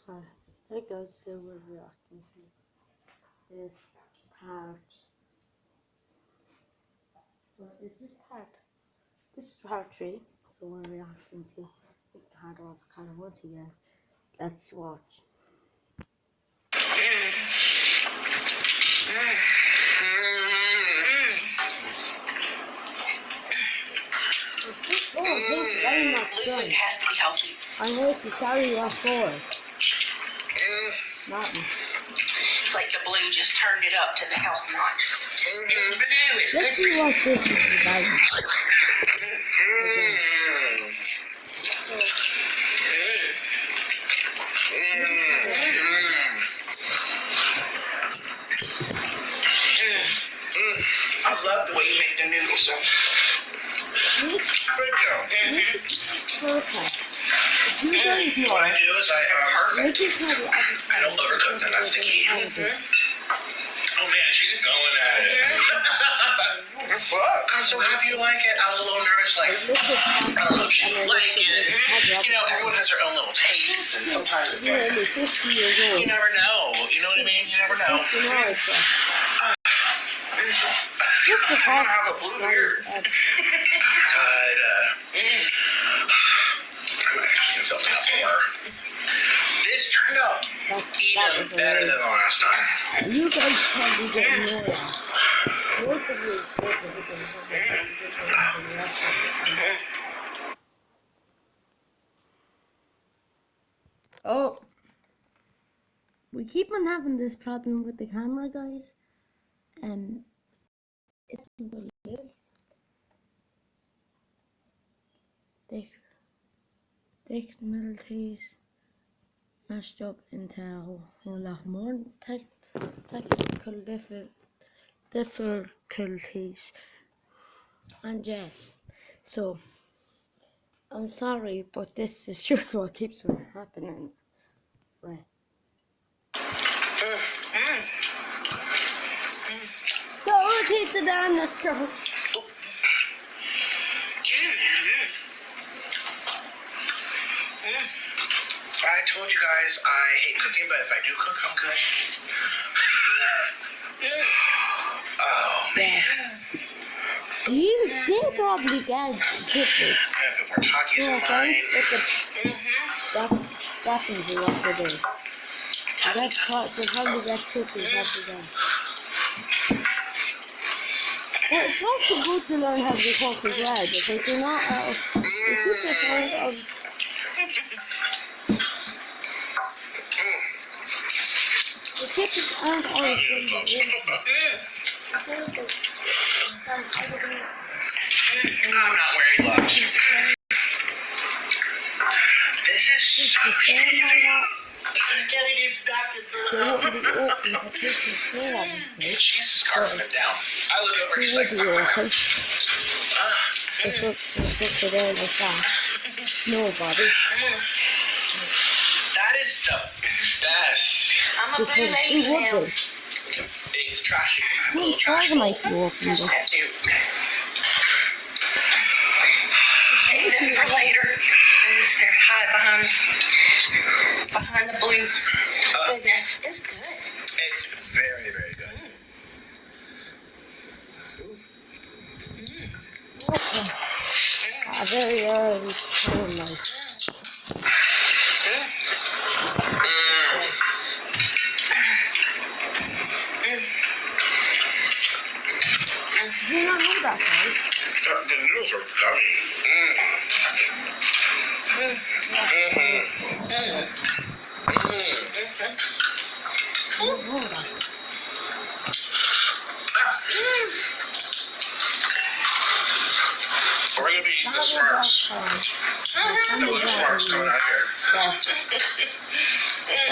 Sorry. Hey guys, so we're reacting to this part. Well, this is part 3. So we're reacting to Avocado once again. Let's watch. Oh, this very much done. It has to be healthy. I hate to carry your sword. Nothing. It's like the blue just turned it up to the health notch. It's blue. It's Let's good for see you. what this is about. I love the way you make the noodles. Perfect. You guys know. What I do is perfect. I don't overcook them, that's the key. Oh man, she's going at it. I'm so happy you like it. I was a little nervous, like, I don't know if she would like it. You know, everyone has their own little tastes, and sometimes it's like, you never know. You know what I mean? You never know. I don't have a blue beard. God, I'm actually filling up more. This turned out even better than the last time. You guys probably get more. Most of you Oh, we keep on having this problem with the camera, guys. It's really good. Thick middle teeth mashed up into a whole lot more technical difficulties. And yeah, so I'm sorry, but this is just what keeps on happening. Right. Go pizza down the street. I told you guys I hate cooking, but if I do cook, I'm good. Oh man. You did probably get chippers. I have more Takis in mine. That's definitely what they do. They probably get chippers every day. Well, it's also good to learn how to cook as well, because you're not if you just learn the chippers aren't always going to be I'm not wearing gloves. This is so she's scarfing it down. I look over, she's like, nobody. That is the best. I'm a blue lady now. Big trashy. Little trash hole. Save it for later. Just hide behind the blue. Goodness, it's good. It's very, very good. Very early time, You don't know that, right? The noodles are gummy. We're going to be eating the Smurfs. The blue Smurfs coming out here.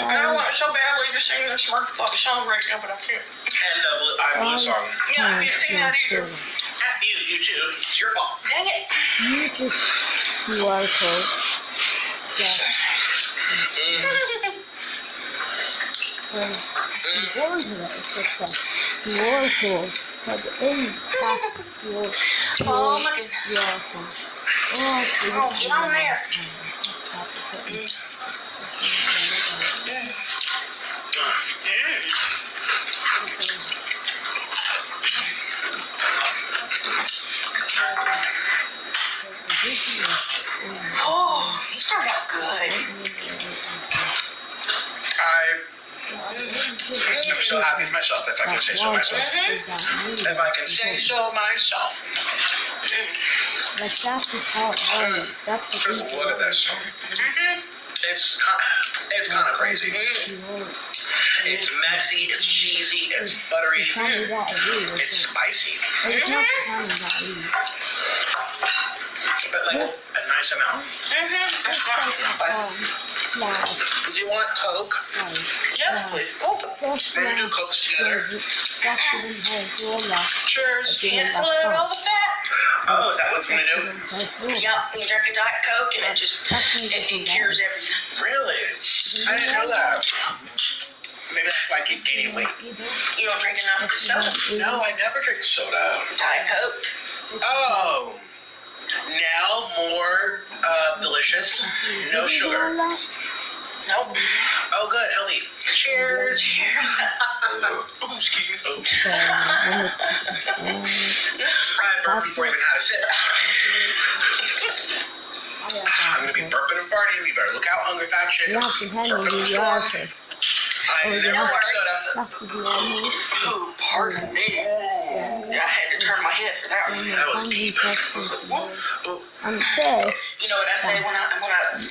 I want so badly to sing the Smurf song right now, but I can't. And the blue song. Yeah, I can't sing that either. You too. It's your fault. Dang it. You are cold. Yeah. You are cold. But in fact, oh my goodness. Oh, get on there. so happy with myself, if I can say so myself. If I can say so myself. Like that's the part. That's the Look at this. It's kind of crazy. It's messy, it's cheesy, it's buttery, it's spicy. But like a nice amount. That's not do you want Coke? Yeah, please. Oh, maybe do Cokes together. Cheers. Cancel it all the fat. Oh, is that what it's gonna do? Yep, you drink a Diet Coke and it just it cures everything. Really? I didn't know that. Maybe that's why I keep gaining weight. You don't drink enough soda? No, I never drink soda. Diet Coke. Oh. Now more delicious. No sugar. Nope. Oh, good. Healthy. Cheers. Cheers. Oh, excuse me. Oh. I burped before I even had a sip. I'm going to be burping and farting. You better look out, hungry fat shit. I never drink soda. Oh, pardon me. Yeah, I had to turn my head for that one. That was deep. I'm sick. You know what I say when I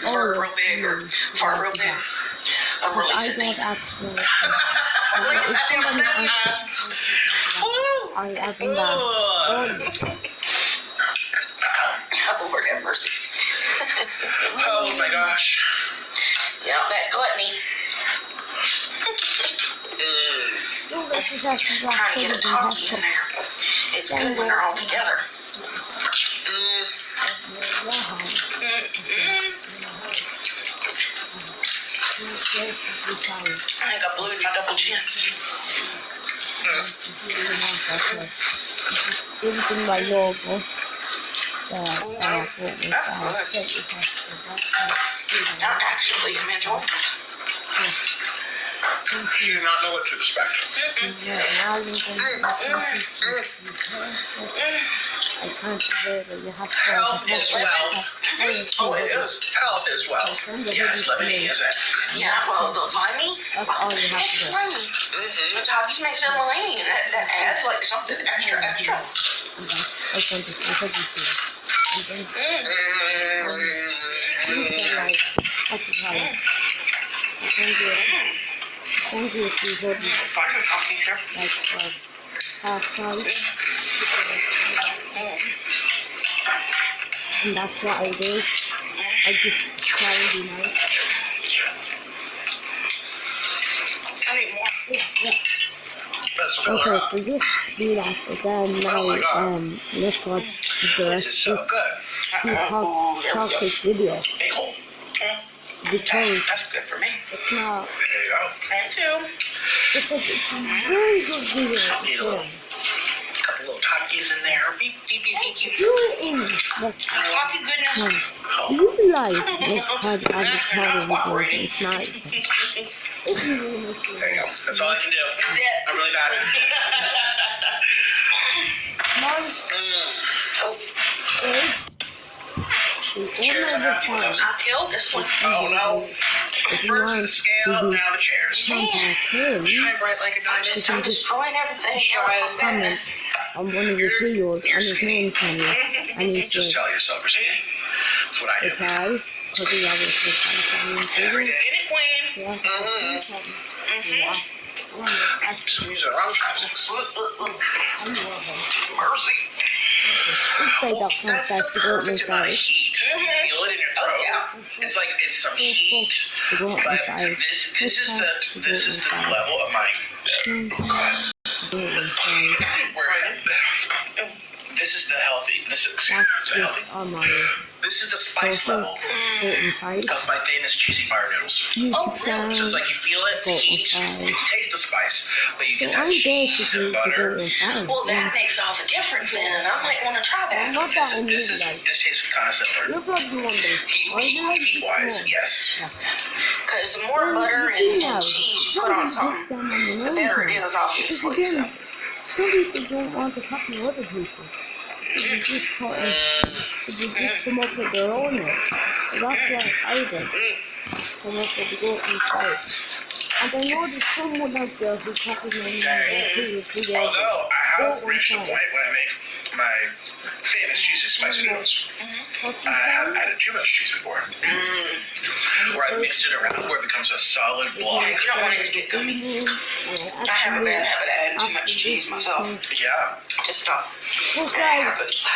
fart real big or fart real big? I'm releasing it. Oh, Lord have mercy. Oh my gosh. Yeah, that gluttony. Trying to get a talkie in there. It's good when they're all together. I think I blew my double chin. Everything by logo. I actually am enjoying this. You do not know what to expect. Health is wealth. Oh, it is. Health is wealth. Yeah, it's lemony, isn't it? Yeah, well, the limey, it's limey. The Takis make some limey, and that adds like something extra. Thank you if you would like half price. And that's what I do. I just try and be nice. I need more. Yeah. Okay, so just do that again now. This was this is so good. Talk this video. Because that's good for me. It's not. There you go. Thank you. Because it's a very good video. Need a couple little Takis in there. Beep, beep, beep, beep. Do it in the Taki goodness. Do you like avocado videos? It's nice. There you go. That's all I can do. That's it. I'm really bad. Cheers, I'm happy with those. I killed this one. Oh no. First the scale, now the chairs. Shine bright like a diamond. I'm destroying everything. On one of your videos, and his name Kenny, and he just tell yourself for skinny. That's what I do. Okay, because he obviously Skinny queen. Yeah. Some using the wrong chopsticks. Mercy. That's the perfect amount of heat. You feel it in your throat. It's like it's some heat, but this is the level of my. This is the healthy. This is the spice level of my famous cheesy fire noodles. Oh, really? So it's like you feel it, it's heat, you taste the spice, but you get that cheese and butter. Well, that makes all the difference, and I might want to try that. This tastes kind of similar. Heat-wise, yes. Because the more butter and cheese you put on something, the better it is, obviously. So. Some people don't want to copy other people. They just come up with their own way. So that's what I did. Come up with the goat inside. And I know there's someone out there who copies my name too. Although I have reached a point when I make my famous cheesy spicy noodles, I have added too much cheese before. Where I mixed it around where it becomes a solid block. You don't want it to get gummy. I have a bad habit of adding too much cheese myself. Yeah. Just stop. Okay. Habits.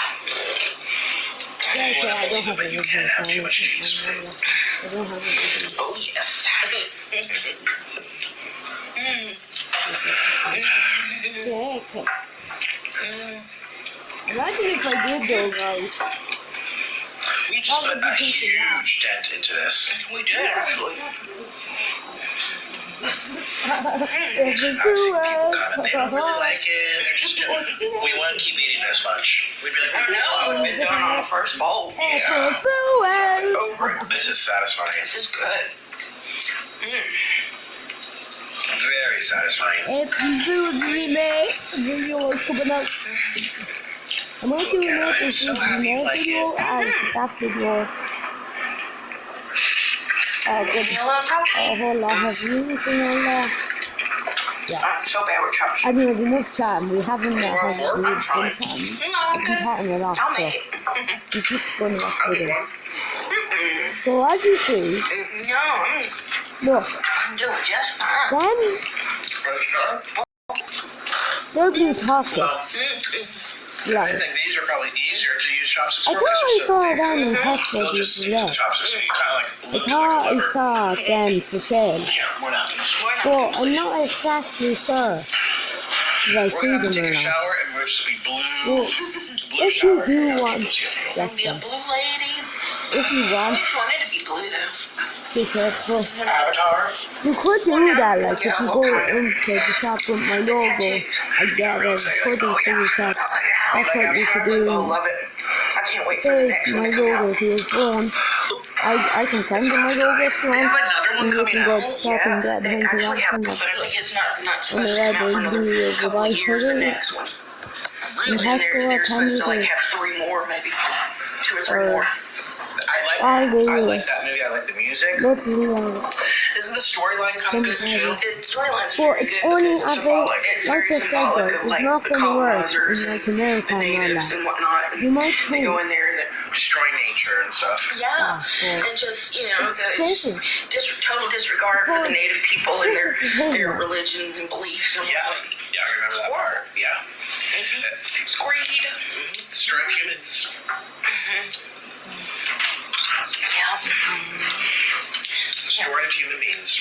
But you can have too much cheese. I don't have it. Oh yes. Imagine if I did though, guys. We just put a huge dent into this. We did actually. If I've seen people comment, they don't really like it. They're just we won't keep eating this much. We'd be like, I know. We've been done on the first bowl. Yeah. Over it. This is satisfying. This is good. Very satisfying. If you do remake video is coming out. I'm going to do another video and that video. A whole lot of views and all that. Yeah. I'm so bad with chops. I mean, there's enough chatting. We haven't I'm trying. chatting. No, I'm good. Chatting it off. I'll So make it. we're just going to watch I'll get video. one. So as you see, No, look, I'm doing just fine. then they're blue chocolate. Well, I Yeah. think these are probably easier to use chopsticks I for thought because I they're saw so big. them in Tesco They'll just the use the other day. chopsticks and you kind of like I lift it thought like a I lever. saw them for sale. Yeah, we're not. But I'm not exactly sure if I We're see gonna have to them take or a not. shower and we're just gonna be blue. Well, Blue if shower. you do want, Let's get it. get Be a them. blue lady. If you I want, always wanted to be blue though. be careful. Avatar. You could do that, like if you go into the shop with my logo, I get a hoodie for your shop. That's what you could I do. love it. I can't wait for the Say next one my to come logo out. to your phone. I can send you my logo if you They have want. another one And you coming can go out. to the shop and get They behind the actually have, laptop. but like it's not supposed And to come out for the another couple of device years. The hoodie. next one. You Really, have and to they're supposed to like attend have 3 more, maybe 2 or 3 Or- more. I like that movie. I like the music. Look, you Isn't the storyline kind of good too? The storyline's Well, very it's good only, because I it's think, symbolic. It's like very I said, symbolic though, of it's like not the going to work colonizers in and like America the and all natives that. and whatnot. And You might they think, go in there and Destroy nature and stuff. yeah, well, and just the crazy. total disregard for the native people and their Well, religions and beliefs and Yeah, whatnot. yeah, I remember that part. Yeah. It's greed. Destroy humans. Yeah. Destroy human beings.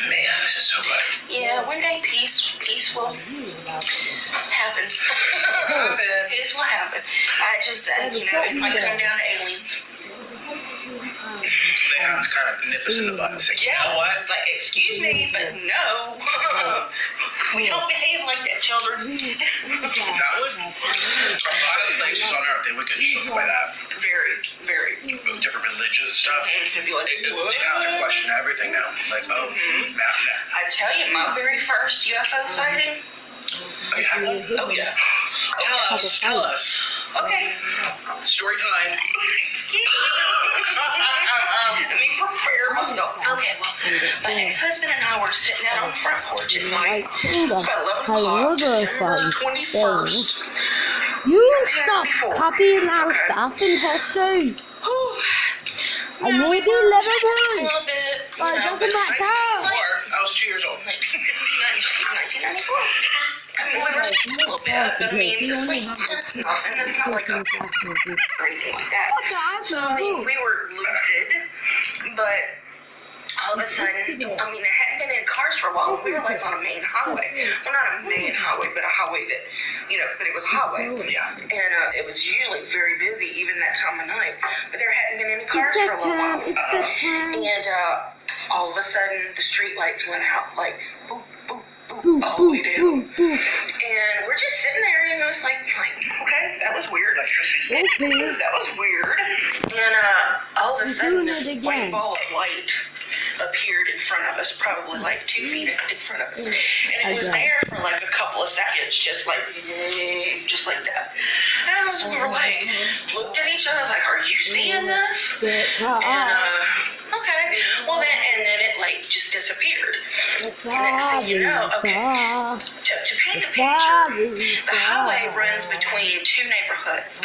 Man, this is so good. Yeah, one day peace will happen. Peace will happen. I just, it might come down to aliens. They have to kind of nip us in the butt and say, you know what? Like, excuse me, but no. We don't behave like that, children. That would, a lot of places on Earth, they would get shook by that. Very, very. With different religious stuff. To be like, They'd have to question everything now. Like, oh, nah. I tell you, my very first UFO sighting. Oh, yeah? Oh, yeah. Tell us. Okay. Story time. Excuse me. Let me prepare myself. Okay, well, my ex-husband and I were sitting out on the front porch at night. It's about 11 o'clock, December 21st. You stop copying our stuff in Tesco. I may be A Liverpool, little bit, but it doesn't matter. I was 2 years old. 1994. I mean, we were a little bit, but I mean, it's like, that's nothing. It's not like a or anything like that. So, I mean, we were lucid, but all of a sudden, I mean, there hadn't been any cars for a while. We were like on a main highway. Well, not a main highway, but a highway that, but it was a highway. Yeah. And it was usually very busy, even that time of night. But there hadn't been any cars It's for a that little time. while. It's that time. And all of a sudden, the street lights went out, like, boop, boop, boop, Boo, all the boo, way down. boo, boo. And we're just sitting there, it's like, okay, that was weird. Electricity's Okay. That was weird. And all of a sudden, doing this it white again. ball of light appeared in front of us, probably like 2 feet in front of us. And it was there for like a couple of seconds, just like that. And as we were like, looked at each other like, are you seeing this? And, okay. Well, then it like just disappeared. Next thing you know, okay, to paint the picture, the highway runs between two neighborhoods,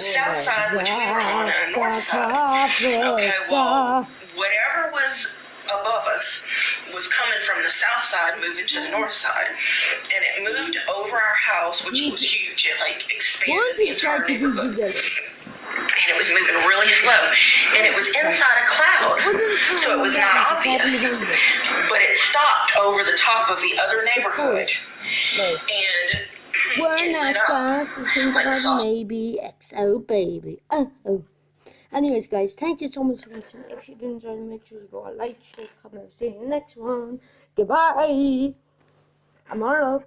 south side, which we were on, and north side. Okay, well, whatever was above us was coming from the south side, moving to the north side, and it moved over our house, which was huge. It like expanded the entire neighborhood, and it was moving really slow, and it was inside a cloud, so it was not obvious, but it stopped over the top of the other neighborhood, and we're not guys, we think about maybe XO baby. Oh. Anyways, guys, thank you so much for watching. If you did enjoy, make sure you go a like, share, comment, see you in the next one. Goodbye. I'm Arlo.